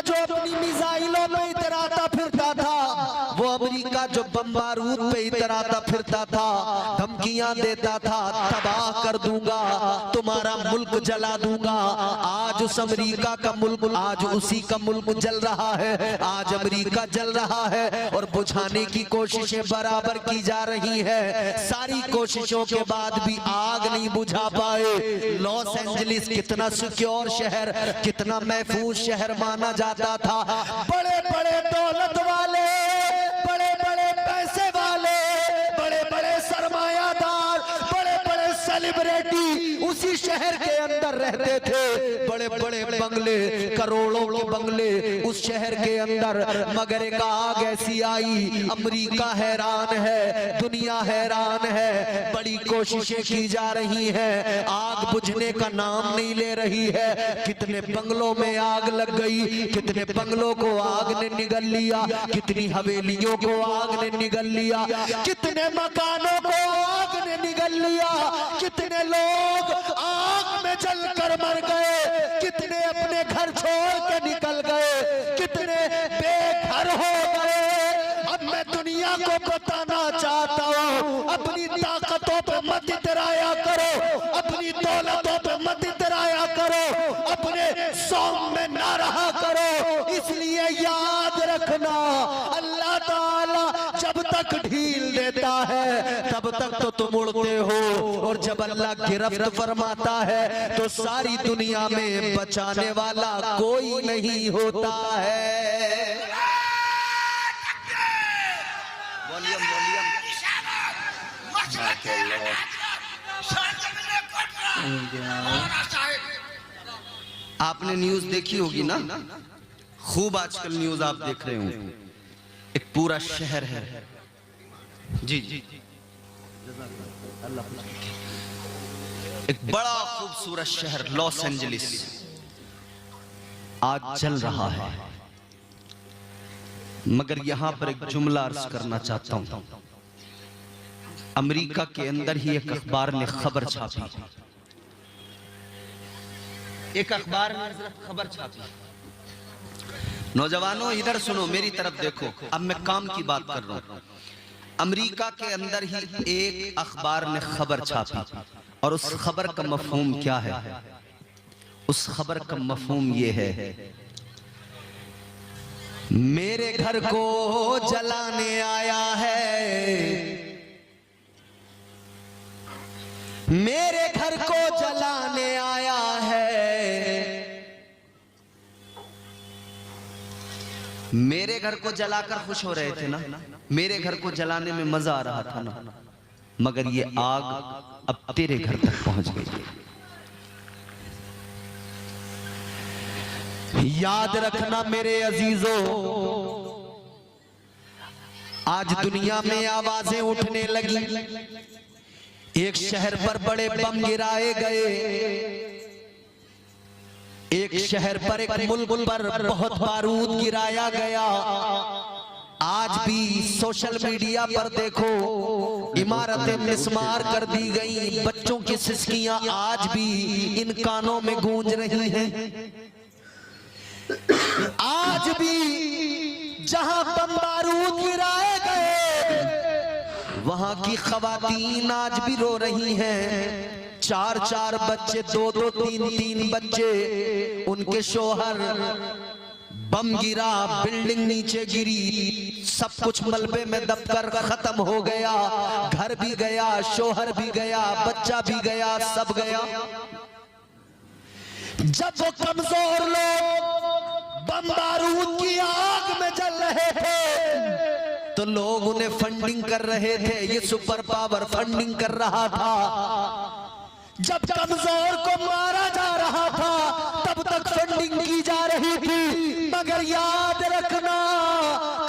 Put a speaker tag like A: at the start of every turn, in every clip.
A: जो अपनी मिसाइलों पे इतराता फिरता था, वो अमेरिका जो बम बारूद पे इतराता फिरता था, धमकियां देता था, तबाह कर दूंगा, तुम्हारा मुल्क जला दूंगा। आज उस अमेरिका का मुल्क, आज उसी का मुल्क जल रहा है, आज अमेरिका जल रहा है और बुझाने की कोशिशें बराबर की जा रही है। सारी कोशिशों के बाद भी आग नहीं बुझा पाए। लॉस एंजलिस कितना सिक्योर शहर, कितना महफूज शहर माना जाता था। बड़े बड़े दौलत वाले, बड़े बड़े पैसे वाले, बड़े बड़े सरमायादार, बड़े बड़े सेलिब्रिटी उसी शहर के अंदर रहते थे। बड़े बड़े बंगले, करोड़ों के बंगले उस शहर के अंदर। मगर एक आग ऐसी आई, अमेरिका हैरान है, दुनिया हैरान है, बड़ी कोशिशें की जा रही हैं, आग बुझने का नाम नहीं ले रही है। कितने बंगलों में आग लग गई, कितने बंगलों को आग ने निगल लिया, कितनी हवेलियों को आग ने निगल लिया, कितने मकानों को आग ने निगल लिया, कितने लोग आग में जलकर मर गए, कितने अपने घर छोड़ के निकल गए, कितने बेघर हो गए। अब मैं दुनिया को बताना चाहता हूँ, अपनी ताकतों पे मत इतराया करो, अपनी दौलतों पे मत इतराया करो, अपने सौम में ना रहा करो। इसलिए याद रखना, अल्लाह ताला जब तक ढील देता है तब तक तो तुम उड़ते हो, और जब अल्लाह गिरफ्त फरमाता है तो सारी दुनिया में बचाने वाला कोई नहीं होता है। Volume volume. आपने न्यूज देखी होगी ना, खूब आजकल न्यूज आप देख रहे हो। एक पूरा शहर है, जी जी, एक बड़ा खूबसूरत शहर लॉस एंजलिस आज चल रहा है। मगर यहां पर एक जुमला अर्ज करना चाहता हूं। अमेरिका के अंदर ही एक अखबार ने खबर छापी, एक अखबार ने खबर छापी। नौजवानों इधर सुनो, मेरी तरफ देखो, अब मैं काम की बात कर रहा हूं। अमेरिका के अंदर ही एक अखबार ने खबर छापी, और उस खबर का मफहूम क्या है? उस खबर का मफहूम ये है, मेरे घर को जलाने आया है, मेरे घर को जलाने आया है। मेरे घर को जलाकर खुश हो रहे थे ना, मेरे घर को जलाने में मजा आ रहा था ना, मगर ये आग अब तेरे घर तक पहुंच गई। याद रखना मेरे अजीजों, आज दुनिया में आवाजें उठने लगी। एक शहर पर बड़े बम गिराए गए, एक शहर पर, एक मुल्क पर बहुत बारूद गिराया गया। आज भी सोशल मीडिया पर देखो, इमारतें मिस्मार कर दी गई, बच्चों की सिसकियां आज भी इन कानों में गूंज रही हैं। आज भी जहां बम बारूद गिराए गए, वहां की खवातीन आज भी रो रही हैं। 4-4 बच्चे, 2-2, 3-3 बच्चे, उनके शोहर, बम गिरा, बिल्डिंग नीचे गिरी, सब कुछ मलबे में दबकर खत्म हो गया। घर भी गया, शोहर भी गया, बच्चा भी गया, सब गया। जब वो कमजोर लोग बम बारूद की आग में जल रहे थे तो लोग उन्हें फंडिंग कर रहे थे, ये सुपर पावर फंडिंग कर रहा था। जब कमजोर को मारा जा रहा था तब तक फंडिंग की जा रही थी। मगर याद रखना,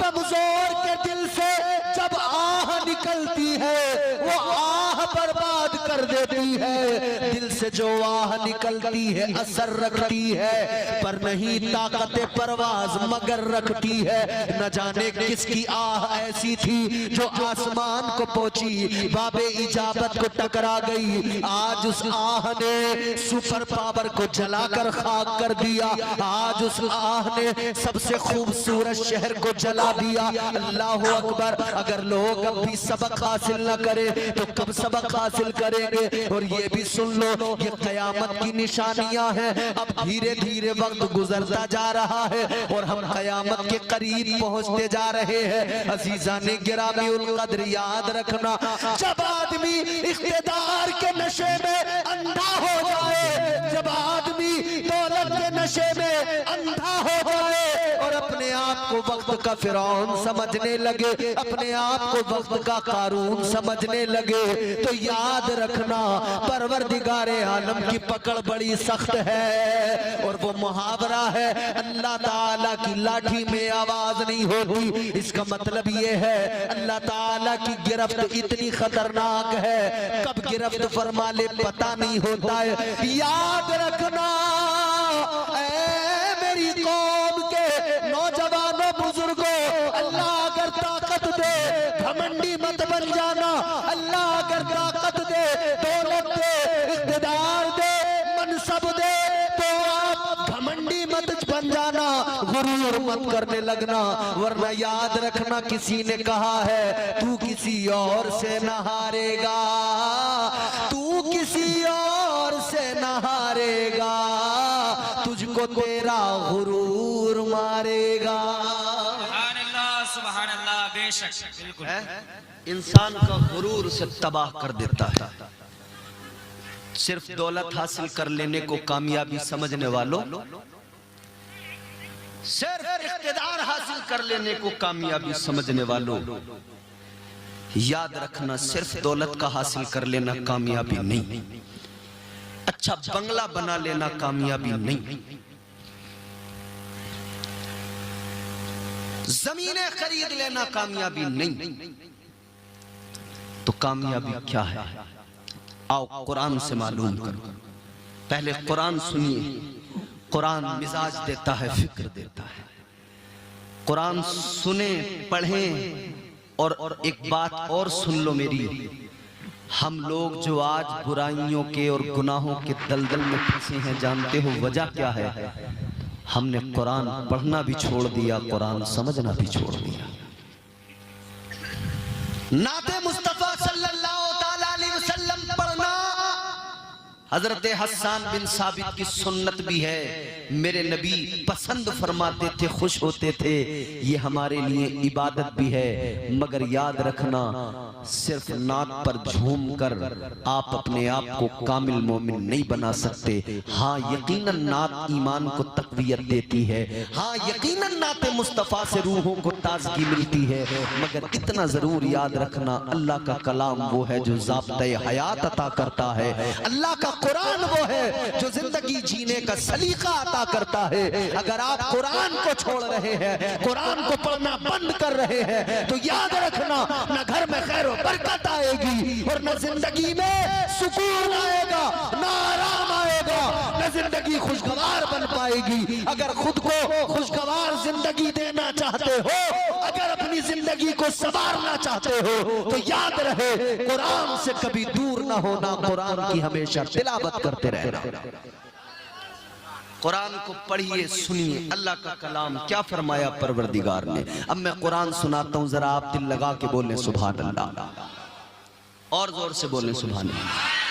A: कमजोर के दिल से जब आह निकलती है वो आह बर्बाद कर देती है। दिल से जो आह निकलती है असर रखती है, पर नहीं ताकत परवाज मगर रखती है। न जाने किसकी आह ऐसी थी जो आसमान को पहुंची, बाबे इजाबत को टकरा गई। आज उस आह ने सुपर पावर को जलाकर खाक कर दिया। आज उस आह ने सबसे खूबसूरत शहर को जला दिया। अल्लाह अकबर। अगर लोग अब भी सबक हासिल न करें तो कब सबक हासिल करेंगे? और ये भी सुन लो, ये कयामत की निशानियां हैं। अब धीरे धीरे वक्त गुजरता जा रहा है और हम कयामत के करीब पहुंचते जा रहे हैं। अजीजा ने गिरामी उल कद्र, याद रखना, जब आदमी इख्तिदार के नशे में अंधा हो जाए, जब आदमी दौलत के नशे में अंधा हो जाए और अपने आप को वक्त का फिरौन समझने लगे, अपने आप को वक्त का कारून समझने लगे, तो याद रखना परवरदिगारे आलम की पकड़ बड़ी सख्त है। और वो मुहावरा है, अल्लाह ताला की लाठी में आवाज नहीं होती। इसका मतलब ये है अल्लाह ताला की गिरफ्त इतनी खतरनाक है, कब गिरफ्त फरमा ले पता नहीं होता है। याद रखना ऐ मेरी कौम के नौजवानों बुजुर्गों, अल्लाह अगर ताकत दे घमंडी मत बन जाना। अल्लाह अगर ताकत दे, दौलत दे, इख्तिदार दे, मनसब दे, तो आप घमंडी मत बन जाना, गुरूर मत करने लगना। वरना याद रखना, किसी ने कहा है तू किसी और से न हारेगा, तू किसी और से न हारेगा, तुझको तेरा गुरूर मारेगा।
B: सुभान अल्लाह, बेशक बिल्कुल
A: इंसान का गुरूर से तबाह कर देता है। सिर्फ दौलत हासिल कर लेने को कामयाबी समझने वालों, सिर्फ इख्तिदार हासिल कर लेने को कामयाबी समझने वालों, याद रखना सिर्फ दौलत का हासिल कर लेना कामयाबी नहीं, अच्छा बंगला बना लेना कामयाबी नहीं, जमीनें खरीद लेना कामयाबी नहीं। तो कामयाबी क्या है? आओ कुरान से मालूम करो। पहले कुरान सुनिए। कुरान मिजाज देता है, फिक्र देता है। कुरान सुने, पढ़ें। और एक बात और सुन लो मेरी, हम लोग जो आज बुराइयों के और गुनाहों के दलदल में फंसे हैं, जानते हो वजह क्या है? हमने कुरान पढ़ना भी छोड़ दिया, कुरान समझना भी छोड़ दिया। नाते मुस्तफा सल्लल्लाहु ताला अलैहि वसल्लम पढ़ना हजरत हसन बिन साबित की सुन्नत भी है। मेरे नबी पसंद फरमाते थे, खुश होते थे, ये हमारे लिए इबादत भी है। मगर याद रखना, सिर्फ नात पर झूम कर आप अपने आप को कामिल मोमिन नहीं बना सकते। हाँ यकीनन नात ईमान को तक़वियत देती है, हाँ यकीनन नाते मुस्तफ़ा से रूहों को ताज़गी मिलती है। मगर इतना जरूर याद रखना, अल्लाह का कलाम वो है जो ज़ाब्ते हयात अता करता है। अल्लाह का कुरान वो है जो जिंदगी जीने का सलीका अता करता है। अगर आप कुरान को छोड़ रहे हैं, कुरान को पढ़ना बंद कर रहे हैं, तो याद रखना, न घर में खैर और बरकत आएगी और न जिंदगी में सुकून आएगा, न आराम आएगा, न जिंदगी खुशगवार बन पाएगी। अगर खुद को खुशगवार जिंदगी देना चाहते हो, अगर अपनी जिंदगी को संवारना चाहते हो, तो याद रहे कुरान से कभी दूर ना होना, कुरान की हमेशा तिलावत करते रहना। कुरान को पढ़िए, सुनिए, अल्लाह का कलाम क्या फरमाया परवरदिगार ने। अब मैं कुरान सुनाता हूं, जरा आप दिल लगा के बोलें सुभान अल्लाह, और जोर से बोलें सुभान अल्लाह।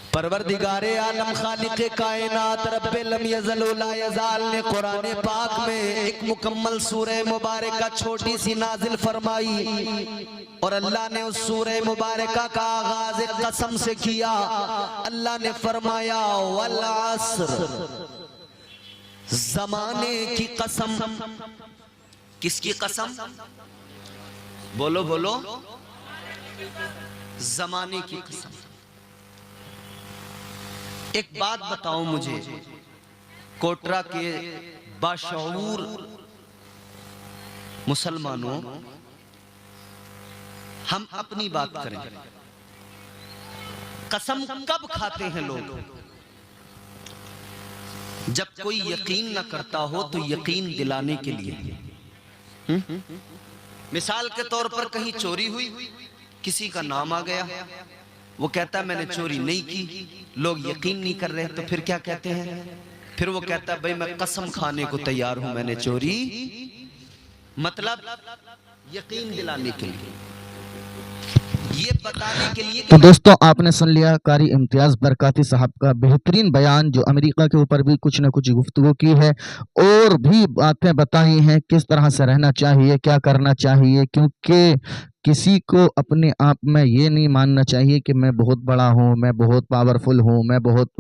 A: परवरदिगारे आलम खालिक़े कायनात रब्बे लम यज़ल व ला यज़ाल ने कुरान पाक में एक मुकम्मल सूरह मुबारका छोटी सी नाजिल फरमाई। और अल्लाह ने उस सूरह मुबारका का आगाज एक कसम से किया। अल्लाह ने फरमाया वल अस्र, जमाने की कसम। किसकी कसम? बोलो बोलो, जमाने की कसम। एक बात बताओ मुझे, कोटरा के बाशऊर मुसलमानों, हम अपनी बात करें, कसम कब खाते हैं लोग? जब कोई यकीन न करता हो तो यकीन दिलाने के लिए। मिसाल के तौर पर कहीं चोरी हुई, किसी का नाम आ गया, वो कहता है मैंने चोरी नहीं की, लोग यकीन नहीं कर रहे, तो फिर क्या कहते हैं? फिर वो कहता है भाई मैं कसम खाने को तैयार हूं मैंने चोरी, मतलब यकीन दिलाने के लिए, ये बताने के लिए।
C: तो दोस्तों आपने सुन लिया कारी इम्तियाज बरकाती साहब का बेहतरीन बयान, जो अमेरिका के ऊपर भी कुछ न कुछ गुफ्तगू की है और भी बातें बताई हैं किस तरह से रहना चाहिए, क्या करना चाहिए, क्योंकि किसी को अपने आप में ये नहीं मानना चाहिए कि मैं बहुत बड़ा हूँ, मैं बहुत पावरफुल हूँ, मैं बहुत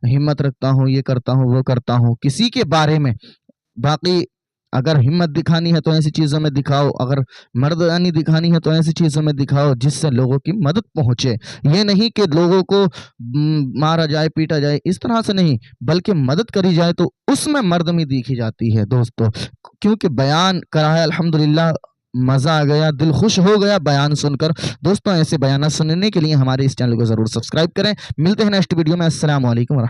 C: हिम्मत रखता हूँ, ये करता हूँ वो करता हूँ किसी के बारे में। बाकी अगर हिम्मत दिखानी है तो ऐसी चीज़ों में दिखाओ, अगर मर्दानी दिखानी है तो ऐसी चीज़ों में दिखाओ जिससे लोगों की मदद पहुंचे। ये नहीं कि लोगों को मारा जाए पीटा जाए, इस तरह से नहीं, बल्कि मदद करी जाए तो उसमें मर्दमी देखी जाती है दोस्तों। क्योंकि बयान कराया अल्हम्दुलिल्लाह, मज़ा आ गया, दिल खुश हो गया बयान सुनकर। दोस्तों ऐसे बयान सुनने के लिए हमारे इस चैनल को ज़रूर सब्सक्राइब करें। मिलते हैं नेक्स्ट वीडियो में। अस्सलाम वालेकुम।